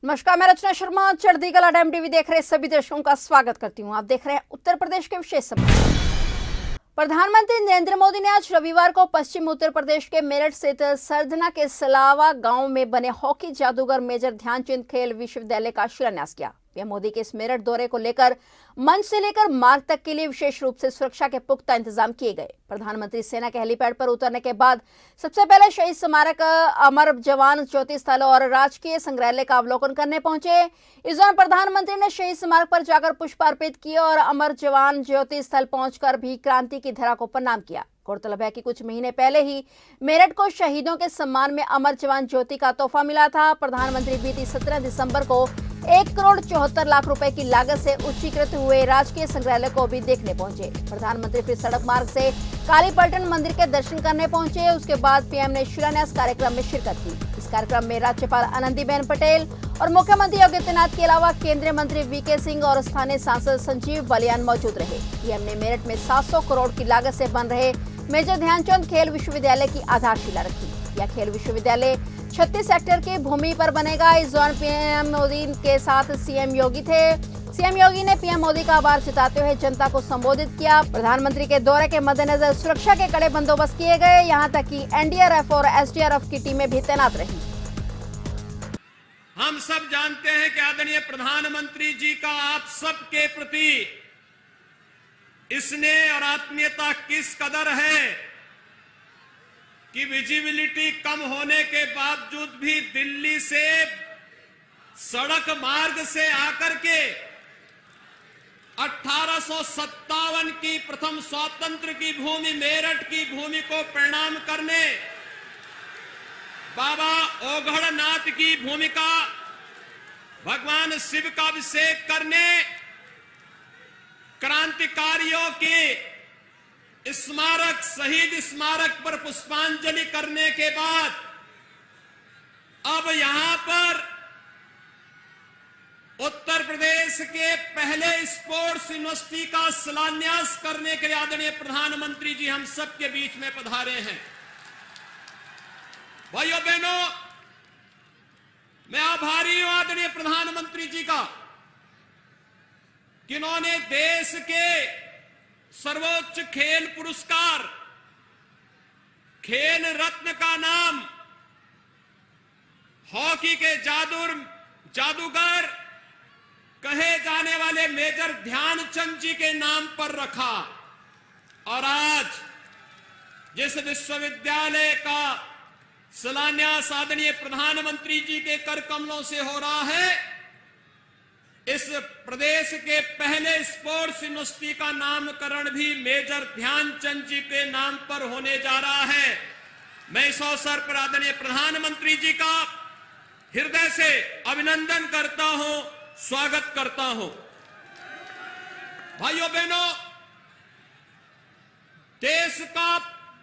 नमस्कार, मैं रचना शर्मा चढ़ती कला टाइम टीवी देख रहे सभी दर्शकों का स्वागत करती हूं। आप देख रहे हैं उत्तर प्रदेश के विशेष समाचार। प्रधानमंत्री नरेंद्र मोदी ने आज रविवार को पश्चिम उत्तर प्रदेश के मेरठ स्थित सरधना के सलावा गांव में बने हॉकी जादूगर मेजर ध्यानचंद खेल विश्वविद्यालय का शिलान्यास किया। पीएम मोदी के इस मेरठ दौरे को लेकर मंच से लेकर मार्ग तक के लिए विशेष रूप से सुरक्षा के पुख्ता इंतजाम किए गए। प्रधानमंत्री सेना के हेलीपैड पर उतरने के बाद सबसे पहले शहीद स्मारक, अमर जवान ज्योति स्थल और राजकीय संग्रहालय का अवलोकन करने पहुंचे। इस दौरान प्रधानमंत्री ने शहीद स्मारक पर जाकर पुष्प अर्पित किए और अमर जवान ज्योति स्थल पहुंचकर भी क्रांति की धरा को प्रणाम किया। गौरतलब है कि कुछ महीने पहले ही मेरठ को शहीदों के सम्मान में अमर जवान ज्योति का तोहफा मिला था। प्रधानमंत्री बीती 17 दिसंबर को 1,74,00,000 रुपए की लागत से उच्चीकृत हुए राजकीय संग्रहालय को भी देखने पहुंचे। प्रधानमंत्री फिर सड़क मार्ग से कालीपलटन मंदिर के दर्शन करने पहुंचे। उसके बाद पीएम ने शिलान्यास कार्यक्रम में शिरकत की। इस कार्यक्रम में राज्यपाल आनंदीबेन पटेल और मुख्यमंत्री योगी आदित्यनाथ के अलावा केंद्रीय मंत्री वीके सिंह और स्थानीय सांसद संजीव बालियान मौजूद रहे। पीएम ने मेरठ में 700 करोड़ की लागत से बन रहे मेजर ध्यानचंद खेल विश्वविद्यालय की आधारशिला रखी। यह खेल विश्वविद्यालय 36 हेक्टेयर की भूमि पर बनेगा। इस दौरान पीएम मोदी के साथ सीएम योगी थे। सीएम योगी ने पीएम मोदी का आभार जताते हुए जनता को संबोधित किया। प्रधानमंत्री के दौरे के मद्देनजर सुरक्षा के कड़े बंदोबस्त किए गए। यहां तक कि एनडीआरएफ और एसडीआरएफ की टीमें भी तैनात रही। हम सब जानते हैं कि आदरणीय प्रधानमंत्री जी का आप सबके प्रति स्नेह और आत्मीयता किस कदर है कि विजिबिलिटी कम होने के बावजूद भी दिल्ली से सड़क मार्ग से आकर के 1857 की प्रथम स्वातंत्र की भूमि मेरठ की भूमि को प्रणाम करने, बाबा ओघड़नाथ की भूमिका, भगवान शिव का अभिषेक करने, क्रांतिकारियों के स्मारक, शहीद स्मारक पर पुष्पांजलि करने के बाद अब यहां पर उत्तर प्रदेश के पहले स्पोर्ट्स यूनिवर्सिटी का शिलान्यास करने के लिए आदरणीय प्रधानमंत्री जी हम सबके बीच में पधारे हैं। भाइयों बहनों, मैं आभारी हूं आदरणीय प्रधानमंत्री जी का, जिन्होंने देश के सर्वोच्च खेल पुरस्कार खेल रत्न का नाम हॉकी के जादूगर कहे जाने वाले मेजर ध्यानचंद जी के नाम पर रखा। और आज जिस विश्वविद्यालय का शिलान्यास आदरणीय प्रधानमंत्री जी के कर कमलों से हो रहा है, इस प्रदेश के पहले स्पोर्ट्स यूनिवर्सिटी का नामकरण भी मेजर ध्यानचंद जी के नाम पर होने जा रहा है। मैं इस अवसर पर आदरणीय प्रधानमंत्री जी का हृदय से अभिनंदन करता हूं, स्वागत करता हूं। भाइयों बहनों, देश का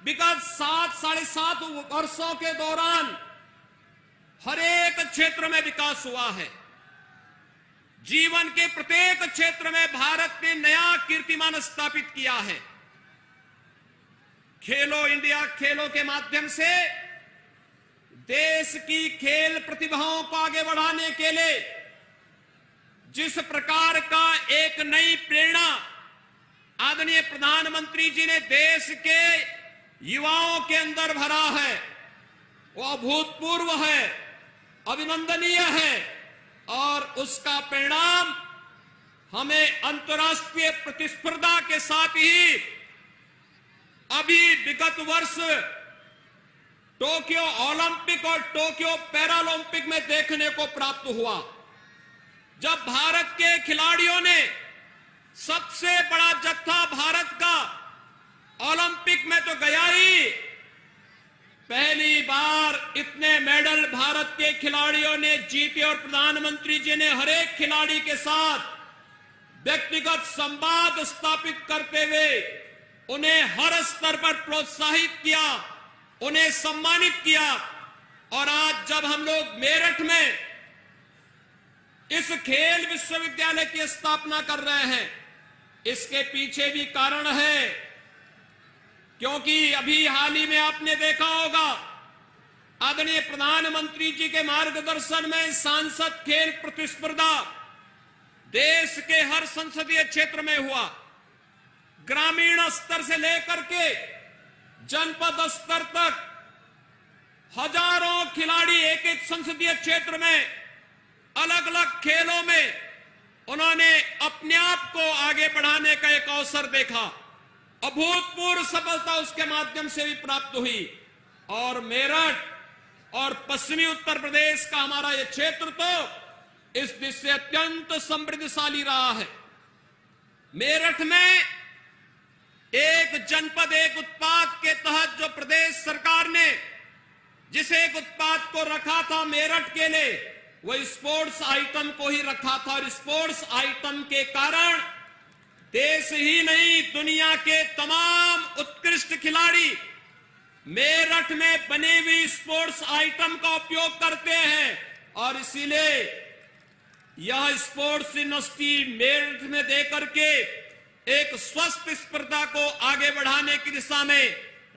विगत 7-7.5 वर्षों के दौरान हर एक क्षेत्र में विकास हुआ है। जीवन के प्रत्येक क्षेत्र में भारत ने नया कीर्तिमान स्थापित किया है। खेलो इंडिया खेलों के माध्यम से देश की खेल प्रतिभाओं को आगे बढ़ाने के लिए जिस प्रकार का एक नई प्रेरणा आदरणीय प्रधानमंत्री जी ने देश के युवाओं के अंदर भरा है, वो अभूतपूर्व है, अभिनंदनीय है। और उसका परिणाम हमें अंतर्राष्ट्रीय प्रतिस्पर्धा के साथ ही अभी विगत वर्ष टोक्यो ओलंपिक और टोक्यो पैरालंपिक में देखने को प्राप्त हुआ, जब भारत के खिलाड़ियों ने सबसे बड़ा जत्था भारत का ओलंपिक में तो गया ही, पहली बार इतने मेडल भारत के खिलाड़ियों ने जीते और प्रधानमंत्री जी ने हर एक खिलाड़ी के साथ व्यक्तिगत संवाद स्थापित करते हुए उन्हें हर स्तर पर प्रोत्साहित किया, उन्हें सम्मानित किया। और आज जब हम लोग मेरठ में इस खेल विश्वविद्यालय की स्थापना कर रहे हैं, इसके पीछे भी कारण है, क्योंकि अभी हाल ही में आपने देखा होगा आदरणीय प्रधानमंत्री जी के मार्गदर्शन में सांसद खेल प्रतिस्पर्धा देश के हर संसदीय क्षेत्र में हुआ। ग्रामीण स्तर से लेकर के जनपद स्तर तक हजारों खिलाड़ी एक एक संसदीय क्षेत्र में अलग अलग खेलों में उन्होंने अपने आप को आगे बढ़ाने का एक अवसर देखा। अभूतपूर्व सफलता उसके माध्यम से भी प्राप्त हुई और मेरठ और पश्चिमी उत्तर प्रदेश का हमारा यह क्षेत्र तो इस दिशा से अत्यंत समृद्धशाली रहा है। मेरठ में एक जनपद एक उत्पाद के तहत जो प्रदेश सरकार ने जिस एक उत्पाद को रखा था मेरठ के लिए, वह स्पोर्ट्स आइटम को ही रखा था और स्पोर्ट्स आइटम के कारण देश ही नहीं दुनिया के तमाम उत्कृष्ट खिलाड़ी मेरठ में बने हुए स्पोर्ट्स आइटम का उपयोग करते हैं और इसीलिए यह स्पोर्ट्स यूनिवर्सिटी मेरठ में देकर के एक स्वस्थ स्पर्धा को आगे बढ़ाने की दिशा में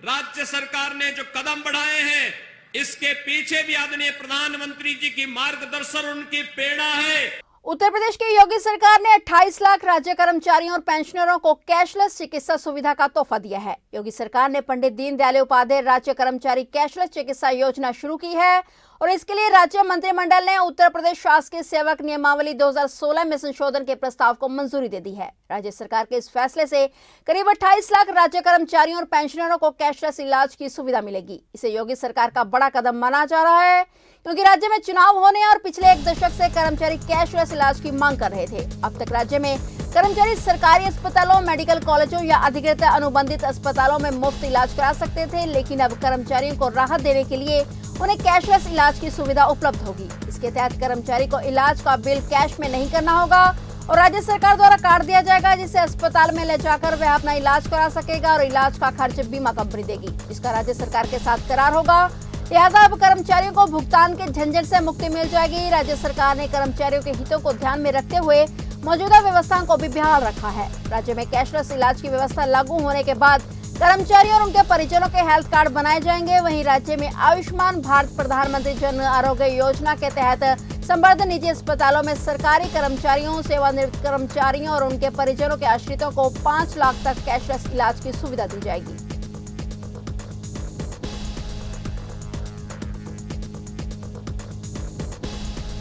राज्य सरकार ने जो कदम बढ़ाए हैं, इसके पीछे भी आदरणीय प्रधानमंत्री जी की मार्गदर्शन उनकी प्रेरणा है। उत्तर प्रदेश की योगी सरकार ने 28 लाख राज्य कर्मचारियों और पेंशनरों को कैशलेस चिकित्सा सुविधा का तोहफा दिया है। योगी सरकार ने पंडित दीनदयाल उपाध्याय राज्य कर्मचारी कैशलेस चिकित्सा योजना शुरू की है और इसके लिए राज्य मंत्रिमंडल ने उत्तर प्रदेश शासकीय सेवक नियमावली 2016 में संशोधन के प्रस्ताव को मंजूरी दे दी है। राज्य सरकार के इस फैसले से करीब 28 लाख राज्य कर्मचारियों और पेंशनरों को कैशलेस इलाज की सुविधा मिलेगी। इसे योगी सरकार का बड़ा कदम माना जा रहा है क्योंकि राज्य में चुनाव होने और पिछले एक दशक से कर्मचारी कैशलेस इलाज की मांग कर रहे थे। अब तक राज्य में कर्मचारी सरकारी अस्पतालों, मेडिकल कॉलेजों या अधिकृत अनुबंधित अस्पतालों में मुफ्त इलाज करा सकते थे, लेकिन अब कर्मचारियों को राहत देने के लिए उन्हें कैशलेस इलाज की सुविधा उपलब्ध होगी। इसके तहत कर्मचारी को इलाज का बिल कैश में नहीं करना होगा और राज्य सरकार द्वारा काट दिया जाएगा, जिसे अस्पताल में ले जाकर वह अपना इलाज करा सकेगा और इलाज का खर्च बीमा कंपनी देगी, जिसका राज्य सरकार के साथ करार होगा। लिहाजा अब कर्मचारियों को भुगतान के झंझट से मुक्ति मिल जाएगी। राज्य सरकार ने कर्मचारियों के हितों को ध्यान में रखते हुए मौजूदा व्यवस्थाओं को भी बहाल रखा है। राज्य में कैशलेस इलाज की व्यवस्था लागू होने के बाद कर्मचारियों और उनके परिजनों के हेल्थ कार्ड बनाए जाएंगे। वहीं राज्य में आयुष्मान भारत प्रधानमंत्री जन आरोग्य योजना के तहत संबद्ध निजी अस्पतालों में सरकारी कर्मचारियों, सेवानिवृत्त कर्मचारियों और उनके परिजनों के आश्रितों को 5 लाख तक कैशलेस इलाज की सुविधा दी जाएगी।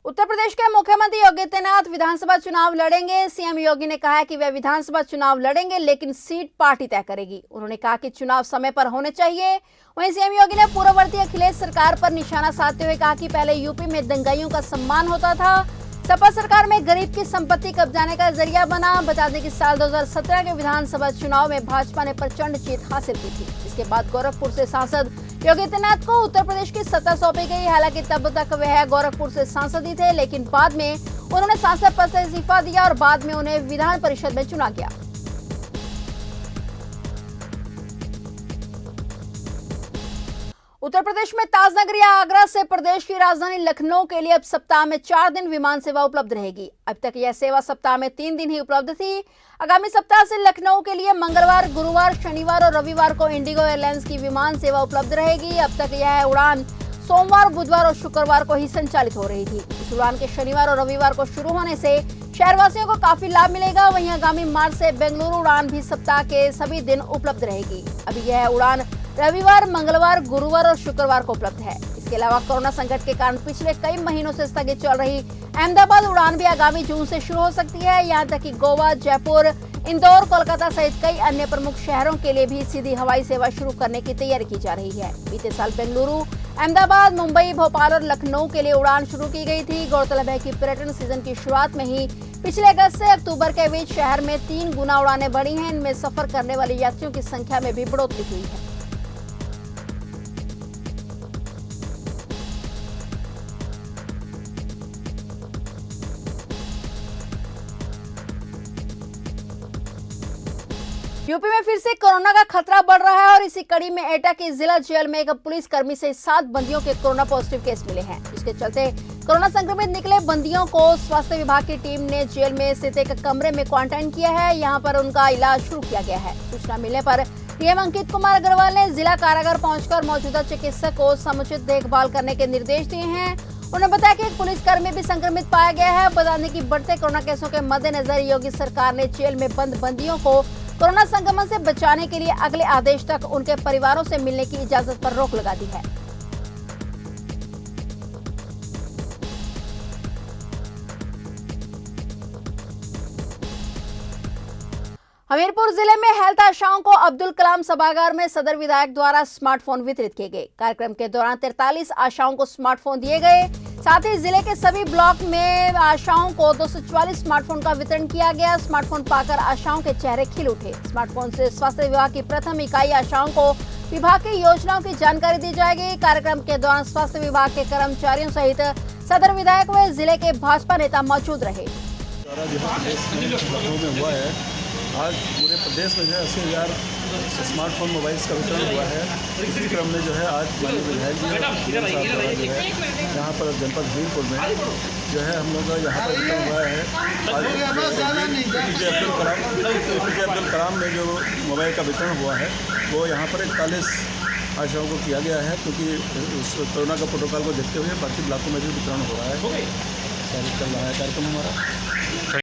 उत्तर प्रदेश के मुख्यमंत्री योगी आदित्यनाथ विधानसभा चुनाव लड़ेंगे। सीएम योगी ने कहा है कि वे विधानसभा चुनाव लड़ेंगे, लेकिन सीट पार्टी तय करेगी। उन्होंने कहा कि चुनाव समय पर होने चाहिए। वहीं सीएम योगी ने पूर्ववर्ती अखिलेश सरकार पर निशाना साधते हुए कहा कि पहले यूपी में दंगाइयों का सम्मान होता था, सपा सरकार में गरीब की संपत्ति कब्जाने का जरिया बना। बता दें कि साल 2017 के विधानसभा चुनाव में भाजपा ने प्रचंड जीत हासिल की थी। इसके बाद गोरखपुर से सांसद योगी आदित्यनाथ को उत्तर प्रदेश की सत्ता सौंपी गई। हालांकि तब तक वह गोरखपुर से सांसद ही थे, लेकिन बाद में उन्होंने सांसद पद से इस्तीफा दिया और बाद में उन्हें विधान परिषद में चुना गया। उत्तर प्रदेश में ताजनगरी आगरा से प्रदेश की राजधानी लखनऊ के लिए अब सप्ताह में 4 दिन विमान सेवा उपलब्ध रहेगी। अब तक यह सेवा सप्ताह में 3 दिन ही उपलब्ध थी। आगामी सप्ताह से लखनऊ के लिए मंगलवार, गुरुवार, शनिवार और रविवार को इंडिगो एयरलाइंस की विमान सेवा उपलब्ध रहेगी। अब तक यह उड़ान सोमवार, बुधवार और शुक्रवार को ही संचालित हो रही थी। इस उड़ान के शनिवार और रविवार को शुरू होने से शहरवासियों को काफी लाभ मिलेगा। वहीं आगामी मार्च से बेंगलुरु उड़ान भी सप्ताह के सभी दिन उपलब्ध रहेगी। अभी यह उड़ान रविवार, मंगलवार, गुरुवार और शुक्रवार को उपलब्ध है। इसके अलावा कोरोना संकट के कारण पिछले कई महीनों से स्थगित चल रही अहमदाबाद उड़ान भी आगामी जून से शुरू हो सकती है। यहां तक कि गोवा, जयपुर, इंदौर, कोलकाता सहित कई अन्य प्रमुख शहरों के लिए भी सीधी हवाई सेवा शुरू करने की तैयारी की जा रही है। बीते साल बेंगलुरु, अहमदाबाद, मुंबई, भोपाल और लखनऊ के लिए उड़ान शुरू की गई थी। गौरतलब है कि पर्यटन सीजन की शुरुआत में ही पिछले अगस्त से अक्टूबर के बीच शहर में 3 गुना उड़ानें बढ़ी हैं। इनमें सफर करने वाले यात्रियों की संख्या में भी बढ़ोतरी हुई है। यूपी में फिर से कोरोना का खतरा बढ़ रहा है और इसी कड़ी में एटा की जिला जेल में एक पुलिसकर्मी से 7 बंदियों के कोरोना पॉजिटिव केस मिले हैं। इसके चलते कोरोना संक्रमित निकले बंदियों को स्वास्थ्य विभाग की टीम ने जेल में स्थित एक कमरे में क्वारंटाइन किया है। यहां पर उनका इलाज शुरू किया गया है। सूचना मिलने पर डीएम अंकित कुमार अग्रवाल ने जिला कारागार पहुंचकर मौजूदा चिकित्सक को समुचित देखभाल करने के निर्देश दिए हैं। उन्होंने बताया कि एक पुलिसकर्मी भी संक्रमित पाया गया है। बता दें कि बढ़ते कोरोना केसों के मद्देनजर योगी सरकार ने जेल में बंद बंदियों को कोरोना संक्रमण से बचाने के लिए अगले आदेश तक उनके परिवारों से मिलने की इजाजत पर रोक लगा दी है। हमीरपुर जिले में हेल्थ आशाओं को अब्दुल कलाम सभागार में सदर विधायक द्वारा स्मार्टफोन वितरित किए गए। कार्यक्रम के दौरान 43 आशाओं को स्मार्टफोन दिए गए। साथ ही जिले के सभी ब्लॉक में आशाओं को 244 स्मार्टफोन का वितरण किया गया। स्मार्टफोन पाकर आशाओं के चेहरे खिल उठे। स्मार्टफोन से स्वास्थ्य विभाग की प्रथम इकाई आशाओं को विभाग की योजनाओं की जानकारी दी जाएगी। कार्यक्रम के दौरान स्वास्थ्य विभाग के कर्मचारियों सहित सदर विधायक व जिले के भाजपा नेता मौजूद रहे। आज पूरे प्रदेश में जो है 80,000 स्मार्टफोन मोबाइल्स का वितरण हुआ है। इसी क्रम में जो है आज माननीय विधायक जी जो है यहाँ पर जनपद हमीरपुर में जो है हम लोग का यहाँ पर वितरण हुआ है। आज APJ अब्दुल कलाम में जो मोबाइल का वितरण हुआ है वो यहाँ पर 41 आशाओं को किया गया है, क्योंकि उस कोरोना का प्रोटोकॉल को देखते हुए बाकी ब्लॉकों में भी वितरण हो रहा है। चल रहा है कार्यक्रम हमारा।